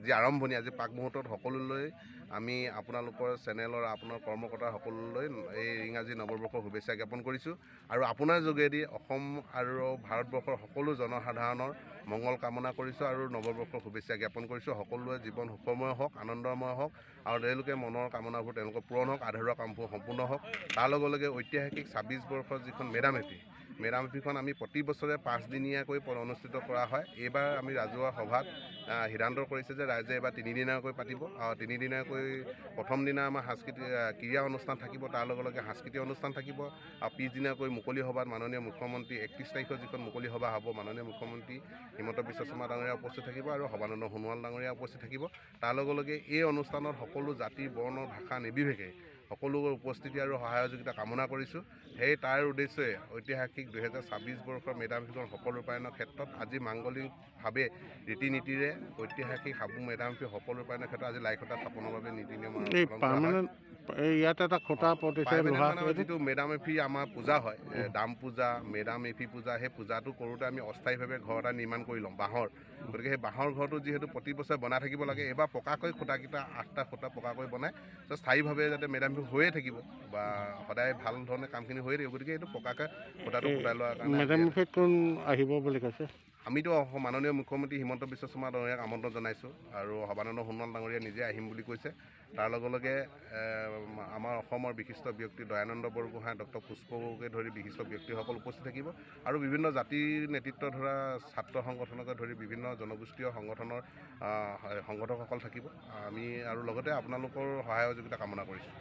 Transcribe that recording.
যি আৰম্ভণি আজি পাক মুহূৰ্তত সকলোলৈ আমি আপোনালোকৰ চেনেলৰ আপোনাৰ কৰ্মকৰ্তা সকলোলৈ এই ইংৰাজী নৱবৰ্ষৰ শুভেচ্ছা জ্ঞাপন কৰিছোঁ আৰু আপোনাৰ যোগেদি অসম আৰু ভাৰতবৰ্ষৰ সকলো জনসাধাৰণৰ মংগল কামনা কৰিছোঁ আৰু নৱবৰ্ষৰ শুভেচ্ছা জ্ঞাপন কৰিছোঁ। সকলোৱে জীৱন সুখময় হওক, আনন্দময় হওক আৰু তেওঁলোকে মনৰ কামনাবোৰ তেওঁলোকৰ পূৰণ হওক, আধৰুৱা কামবোৰ সম্পূৰ্ণ হওক। তাৰ লগে লগে ঐতিহাসিক ২৬ বৰ্ষৰ যিখন মেডাম মেফিখন আমি প্ৰতি বছৰে ৫ দিনীয়াকৈ অনুষ্ঠিত কৰা হয়। এইবাৰ আমি ৰাজহুৱা সভাত সিদ্ধান্ত কৰিছে যে ৰাইজে এইবাৰ ৩ দিনীয়াকৈ পাতিব আৰু ৩ দিনীয়াকৈ প্ৰথম দিনা আমাৰ সাংস্কৃতিক ক্ৰীড়া অনুষ্ঠান থাকিব, তাৰ লগে লগে সাংস্কৃতিক অনুষ্ঠান থাকিব আৰু পিছদিনাকৈ মুকলি সভাত মাননীয় মুখ্যমন্ত্ৰী ৩১ তাৰিখৰ যিখন মুকলি সভা হ'ব, মাননীয় মুখ্যমন্ত্ৰী হিমন্ত বিশ্ব শৰ্মা ডাঙৰীয়া উপস্থিত থাকিব আৰু সৰ্বানন্দ সোণোৱাল ডাঙৰীয়া উপস্থিত থাকিব। তাৰ লগে লগে এই অনুষ্ঠানত সকলো জাতি বৰ্ণ ভাষা নিৰ্বিশেষে সকলোৰে উপস্থিতি আৰু সহযোগিতা কামনা কৰিছোঁ। সেই তাৰ উদ্দেশ্যে ঐতিহাসিক ২০২৬ বৰ্ষৰ মেডাম মেফিখন সফল ৰূপায়ণৰ ক্ষেত্ৰত আজি মাংগলিকভাৱে ৰীতি নীতিৰে ঐতিহাসিক হাবুং মেডাম মেফি সফল ৰূপায়ণৰ ক্ষেত্ৰত আজি লাইখুটা স্থাপনৰ বাবে নীতি নিয়ম ইয়াত এটা খুঁটা যিটো মেডাম মেফি আমাৰ পূজা হয়, দাম পূজা, মেডাম মেফি পূজা, সেই পূজাটো কৰোঁতে আমি অস্থায়ীভাৱে ঘৰ এটা নিৰ্মাণ কৰি ল'ম বাঁহৰ। গতিকে সেই বাঁহৰ ঘৰটো যিহেতু প্ৰতি বছৰে বনাই থাকিব লাগে, এইবাৰ পকাকৈ খুঁটাকেইটা 8টা খুঁটা পকাকৈ বনাই স্থায়ীভাৱে যাতে মেডাম মেফি হৈয়ে থাকিব বা সদায় ভাল ধৰণে কামখিনি হৈয়ে থাকিব। গতিকে এইটো পকাকৈ খুঁটাটো ফুটাই লোৱাৰ কাৰণে মেডাম মেফিত কোন আহিব বুলি কৈছে? আমিতো মাননীয় মুখ্যমন্ত্ৰী হিমন্ত বিশ্ব শৰ্মা ডাঙৰীয়াক আমন্ত্ৰণ জনাইছোঁ আৰু সৰ্বানন্দ সোণোৱাল ডাঙৰীয়া নিজে আহিম বুলি কৈছে। তাৰ লগে লগে আমাৰ অসমৰ বিশিষ্ট ব্যক্তি দয়ানন্দ বৰগোহাঁই, ডক্টৰ পুষ্পকে ধৰি বিশিষ্ট ব্যক্তিসকল উপস্থিত থাকিব আৰু বিভিন্ন জাতিৰ নেতৃত্ব ধৰা ছাত্ৰ সংগঠনকে ধৰি বিভিন্ন জনগোষ্ঠীয় সংগঠনৰ সংগঠকসকল থাকিব। আমি আৰু লগতে আপোনালোকৰ সহায় সহযোগিতা কামনা কৰিছোঁ।